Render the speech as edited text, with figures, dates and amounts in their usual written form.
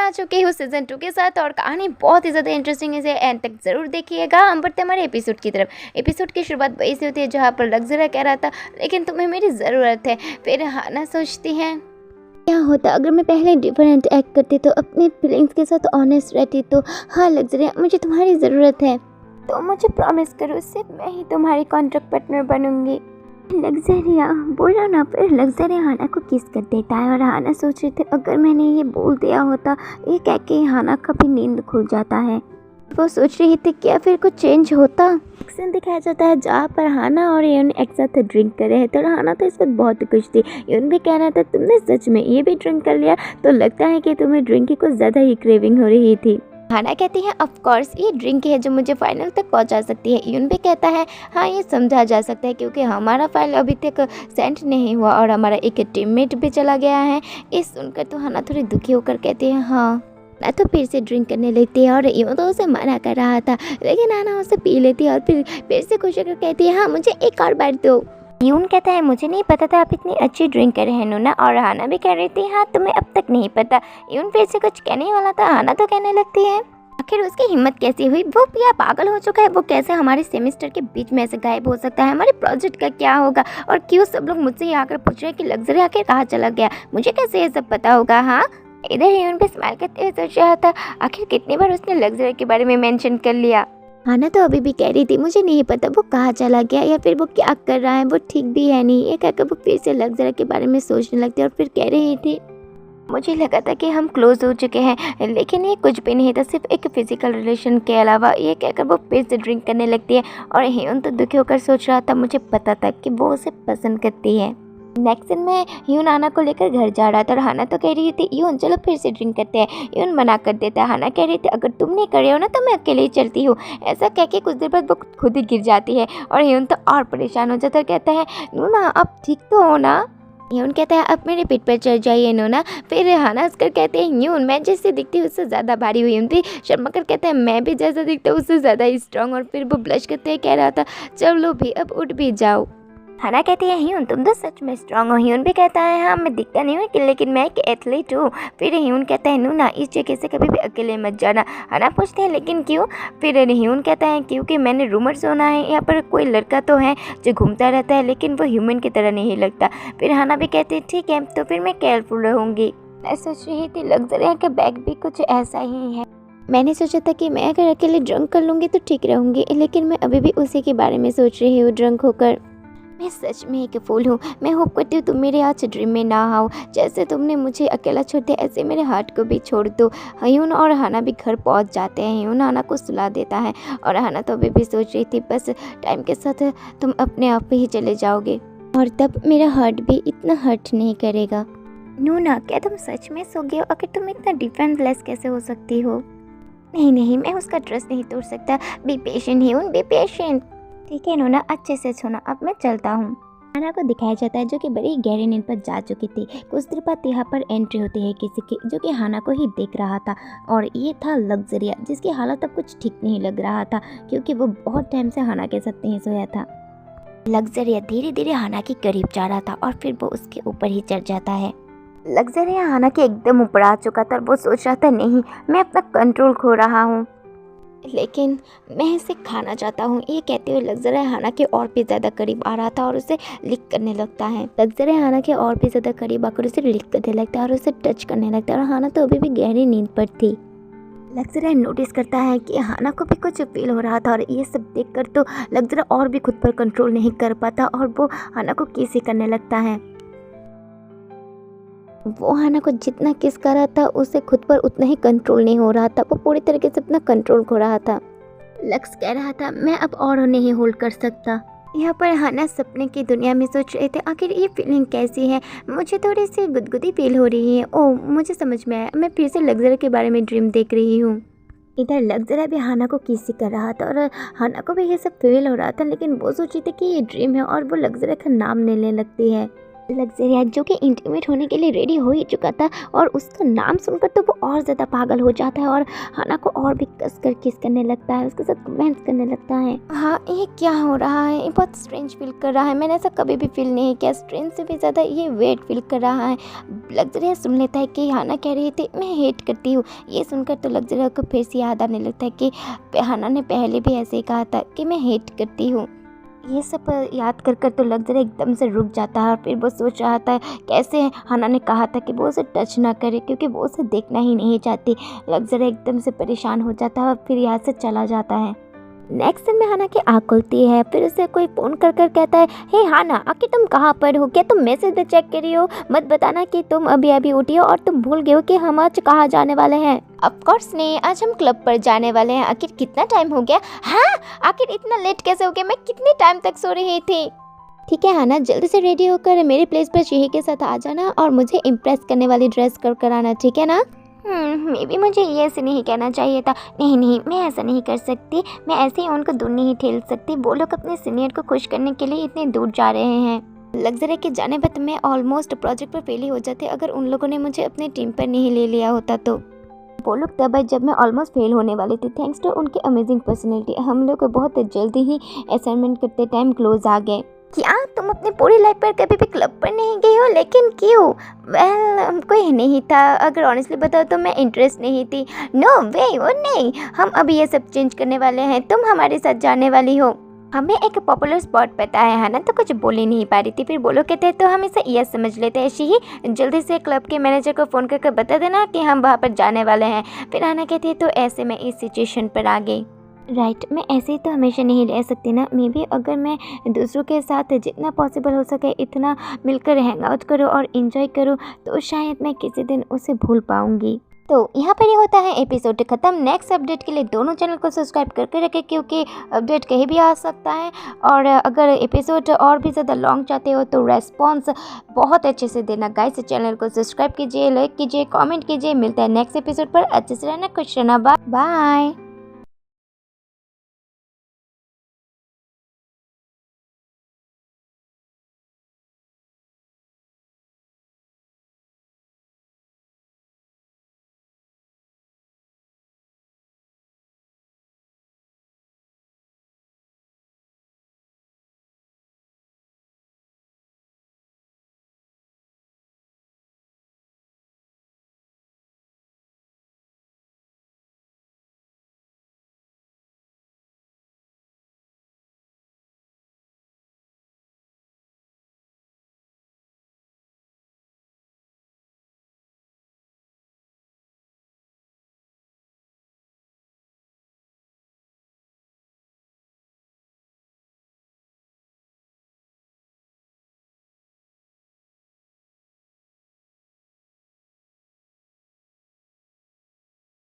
आ चुकी हूँ सीज़न 2 के साथ और कहानी बहुत ही ज़्यादा इंटरेस्टिंग है, इसे एंड तक ज़रूर देखिएगा। हम बढ़ते हमारे एपिसोड की तरफ। एपिसोड की शुरुआत वैसे होती है जहाँ पर लग्जरा कह रहा था लेकिन तुम्हें मेरी ज़रूरत है। फिर हाना सोचती है क्या होता अगर मैं पहले डिफरेंट एक्ट करती तो अपने फीलिंग्स के साथ ऑनेस्ट रहती तो। हाँ लग्जरिया, मुझे तुम्हारी ज़रूरत है तो मुझे प्रॉमिस करो सिर्फ मैं ही तुम्हारी कॉन्ट्रैक्ट पार्टनर बनूंगी। लग्जरिया बोलो ना। फिर लग्जरिया हाना को किस कर देता है और हाना सोच रही थी अगर मैंने ये बोल दिया होता, ये कह के हाना का भी नींद खुल जाता है। वो सोच रही थी क्या फिर कुछ चेंज होता। एक्शन दिखाया जाता है जहाँ पर हाना और यून एक साथ ड्रिंक कर रहे थे और हाना तो इस वक्त बहुत खुश थी। यून भी कह रहा था तुमने सच में ये भी ड्रिंक कर लिया, तो लगता है कि तुम्हें ड्रिंक की कुछ ज़्यादा ही क्रेविंग हो रही थी। हाना कहती है ऑफ कोर्स ये ड्रिंक है जो मुझे फाइनल तक पहुंचा सकती है। यून भी कहता है हाँ ये समझा जा सकता है क्योंकि हमारा फाइल अभी तक सेंड नहीं हुआ और हमारा एक टीममेट भी चला गया है। इस सुनकर तो हाना थोड़ी दुखी होकर कहती है हाँ। ना तो फिर से ड्रिंक करने लगती है और यूँ तो उसे मना कर रहा था लेकिन हाना उसे पी लेती है और फिर से खुश होकर कहती है हाँ मुझे एक और बार दो। यून कहता है मुझे नहीं पता था आप इतनी अच्छी ड्रिंक कर रहे हैं नूना। और हाना भी कह रही थी हाँ तुम्हें अब तक नहीं पता। यून फिर से कुछ कहने वाला था, हाना तो कहने लगती है आखिर उसकी हिम्मत कैसी हुई, वो या पागल हो चुका है, वो कैसे हमारे सेमेस्टर के बीच में ऐसे गायब हो सकता है, हमारे प्रोजेक्ट का क्या होगा और क्यों सब लोग मुझसे यहाँ आकर पूछ रहे हैं कि लग्जरी आखिर कहाँ चला गया, मुझे कैसे ये सब पता होगा। हाँ इधर यून भी स्माइल करते हुए सोच रहा था आखिर कितनी बार उसने लग्जरी के बारे में मेंशन कर लिया। हाना तो अभी भी कह रही थी मुझे नहीं पता वो कहाँ चला गया या फिर वो क्या कर रहा है, वो ठीक भी है नहीं। ये कहकर वो फिर से लग्जरी के बारे में सोचने लगती और फिर कह रही थी मुझे लगा था कि हम क्लोज हो चुके हैं लेकिन ये कुछ भी नहीं था, सिर्फ एक फिजिकल रिलेशन के अलावा। ये कहकर वो फिर से ड्रिंक करने लगती है और ह्यून तो दुखी होकर सोच रहा था मुझे पता था कि वो उसे पसंद करती है। नेक्स्ट दिन में ह्यून हाना को लेकर घर जा रहा था और हाना तो कह रही थी ह्यून चलो फिर से ड्रिंक करते हैं। ह्यून मना कर देता है। हाना कह रही थी अगर तुम नहीं कर रहे हो ना तो मैं अकेले ही चलती हूँ। ऐसा कह के कुछ देर बाद वो खुद ही गिर जाती है और ह्यून तो और परेशान हो जाता है, कहता है नूना आप ठीक तो हो ना। यून कहता है अब मेरे पीठ पर चढ़ जाइए नूना। फिर हाना हंसकर कहते हैं यून मैं जैसे दिखती हूँ उससे ज़्यादा भारी हुई हूँ। शर्मा कर कहता है मैं भी जैसा दिखता हूँ उससे ज़्यादा स्ट्रांग। और फिर वो ब्लश करते हैं, कह रहा था चलो भी अब उठ भी जाओ। हाना कहती है ह्यून तुम तो सच में स्ट्रांग हो। ह्यून भी कहता है हाँ मैं दिखता नहीं हूँ लेकिन मैं एक एथलीट हूँ। फिर ह्यून कहता है नूना इस जगह से कभी भी अकेले मत जाना। हाना पूछते हैं लेकिन क्यों। फिर ह्यून कहता है क्योंकि मैंने रूमर सुना है यहाँ पर कोई लड़का तो है जो घूमता रहता है लेकिन वो ह्यूमन की तरह नहीं लगता। फिर हाना भी कहती है ठीक है तो फिर मैं केयरफुल रहूँगी। मैं सोच रही थी लग्जरी का बैग भी कुछ ऐसा ही है। मैंने सोचा था कि मैं अगर अकेले ड्रंक कर लूँगी तो ठीक रहूँगी लेकिन मैं अभी भी उसी के बारे में सोच रही हूँ ड्रंक होकर। मैं सच में एक फूल हूँ। मैं होप करती हूँ तुम मेरे आज ड्रीम में ना आओ। जैसे तुमने मुझे अकेला छोड़ दिया ऐसे मेरे हार्ट को भी छोड़ दो। ह्यून और हाना भी घर पहुँच जाते हैं। ह्यून हाना को सुला देता है और हाना तो अभी भी सोच रही थी बस टाइम के साथ तुम अपने आप ही चले जाओगे और तब मेरा हार्ट भी इतना हर्ट नहीं करेगा। नूना क्या तुम सच में सो गए हो? अगर तुम इतना डिफेंसलेस कैसे हो सकती हो? नहीं नहीं मैं उसका ट्रस्ट नहीं तोड़ सकता। Be patient Hyun, be patient. ठीक है नूना अच्छे से सुना, अब मैं चलता हूँ। हाना को दिखाया जाता है जो कि बड़ी गहरी नींद पर जा चुकी थी। कुछ देर बाद यहाँ पर एंट्री होती है किसी की जो कि हाना को ही देख रहा था और ये था लग्जरिया जिसकी हालत अब कुछ ठीक नहीं लग रहा था क्योंकि वो बहुत टाइम से हाना के साथ नहीं सोया था। लग्जरिया धीरे धीरे हाना के करीब जा रहा था और फिर वो उसके ऊपर ही चढ़ जाता है। लग्जरिया हाना के एकदम ऊपर आ चुका था और वो सोच रहा था नहीं मैं अपना कंट्रोल खो रहा हूँ लेकिन मैं इसे खाना चाहता हूँ। ये कहते हुए लग्जरी हाना के और भी ज़्यादा करीब आ रहा था और उसे लिक करने लगता है। लग्जरी हाना के और भी ज़्यादा करीब आकर उसे लिक करने लगता है और उसे टच करने लगता है और हाना तो अभी भी गहरी नींद पर थी। लग्जरी नोटिस करता है कि हाना को भी कुछ फील हो रहा था और ये सब देखकर तो लग्जरी और भी खुद पर कंट्रोल नहीं कर पाता और वो हाना को किस ही करने लगता है। वो हाना को जितना किस कर रहा था उसे खुद पर उतना ही कंट्रोल नहीं हो रहा था। वो पूरी तरीके से अपना कंट्रोल खो रहा था। लक्स कह रहा था मैं अब और नहीं होल्ड कर सकता। यहाँ पर हाना सपने की दुनिया में सोच रहे थे आखिर ये फीलिंग कैसी है। मुझे थोड़ी सी गुदगुदी फील हो रही है। ओह मुझे समझ में आया, मैं फिर से लग्जरी के बारे में ड्रीम देख रही हूँ। इधर लग्जरी भी हाना को किस कर रहा था और हाना को भी ये सब फील हो रहा था लेकिन वो सोची थी कि ये ड्रीम है और वो लग्जरी का नाम लेने लगती है। लग्जरिया जो कि इंटीमेट होने के लिए रेडी हो ही चुका था और उसका नाम सुनकर तो वो और ज़्यादा पागल हो जाता है और हाना को और भी कस कर किस करने लगता है, उसके साथ कमेंट्स करने लगता है। हाँ, ये क्या हो रहा है, ये बहुत स्ट्रेंज फील कर रहा है, मैंने ऐसा कभी भी फील नहीं किया, स्ट्रेंज से भी ज़्यादा ये वेट फील कर रहा है। लग्जरिया सुन लेता है कि हाना कह रही थी मैं हेट करती हूँ। ये सुनकर तो लग्जरिया को फिर से याद आने लगता है कि हाना ने पहले भी ऐसे ही कहा था कि मैं हेट करती हूँ। ये सब याद कर कर तो लग्जरिया एकदम से रुक जाता है और फिर वो सोच रहा था कैसे हाना ने कहा था कि वो उसे टच ना करे क्योंकि वो उसे देखना ही नहीं चाहती। लग्जरिया एकदम से परेशान हो जाता है और फिर यहाँ से चला जाता है। नेक्स्ट दिन में हाना की आँख खुलती है, फिर उसे कोई फ़ोन कर कर कहता है, हे हाना, आखिर तुम कहाँ पर हो, क्या तुम मैसेज में चेक करी हो, मत बताना कि तुम अभी अभी उठी हो और तुम भूल गए हो कि हम आज कहाँ जाने वाले हैं। ऑफ कोर्स नहीं, आज हम क्लब पर जाने वाले हैं। आखिर कितना टाइम हो गया? हाँ, आखिर इतना लेट कैसे हो गया, मैं कितने टाइम तक सो रही थी। ठीक है हाना, जल्दी से रेडी होकर मेरे प्लेस पर चिही के साथ आ जाना और मुझे इम्प्रेस करने वाली ड्रेस कर आना, ठीक है ना? मे भी मुझे ये ऐसे नहीं कहना चाहिए था। नहीं, मैं ऐसा नहीं कर सकती, मैं ऐसे ही उनको दूर नहीं ठेल सकती। वो लोग अपने सीनियर को खुश करने के लिए इतने दूर जा रहे हैं। लग्जरिया के जाने पर मैं ऑलमोस्ट प्रोजेक्ट पर फेल ही हो जाती अगर उन लोगों ने मुझे अपनी टीम पर नहीं ले लिया होता तो। वो लोग तब जब मैं ऑलमोस्ट फेल होने वाली थी। थैंक्स टू उनकी अमेजिंग पर्सनैलिटी हम लोग बहुत जल्दी ही असाइनमेंट करते टाइम क्लोज आ गए। क्या तुम अपनी पूरी लाइफ पर कभी भी क्लब पर नहीं गई हो? लेकिन क्यों? वेल कोई नहीं था, अगर ऑनेस्टली बताओ तो मैं इंटरेस्ट नहीं थी। नो वे, वो नहीं, हम अभी ये सब चेंज करने वाले हैं, तुम हमारे साथ जाने वाली हो। हमें एक पॉपुलर स्पॉट पता है ना, तो कुछ बोल ही नहीं पा रही थी। फिर बोलो कहते तो हम इसे यस समझ लेते हैं। ही जल्दी से क्लब के मैनेजर को फ़ोन करके बता देना कि हम वहाँ पर जाने वाले हैं। फिर आना कहती है तो ऐसे मैं इस सिचुएशन पर आ गई। राइट, मैं ऐसे ही तो हमेशा नहीं रह सकती ना। मे बी अगर मैं दूसरों के साथ जितना पॉसिबल हो सके इतना मिलकर हैंग आउट करूँ और इन्जॉय करूँ तो शायद मैं किसी दिन उसे भूल पाऊँगी। तो यहाँ पर ही होता है एपिसोड ख़त्म। नेक्स्ट अपडेट के लिए दोनों चैनल को सब्सक्राइब करके रखें क्योंकि अपडेट कहीं भी आ सकता है। और अगर एपिसोड और भी ज़्यादा लॉन्ग चाहते हो तो रेस्पॉन्स बहुत अच्छे से देना गाइस। चैनल को सब्सक्राइब कीजिए, लाइक कीजिए, कमेंट कीजिए। मिलता है नेक्स्ट एपिसोड पर। अच्छे से रहना, खुश रहना, बाय।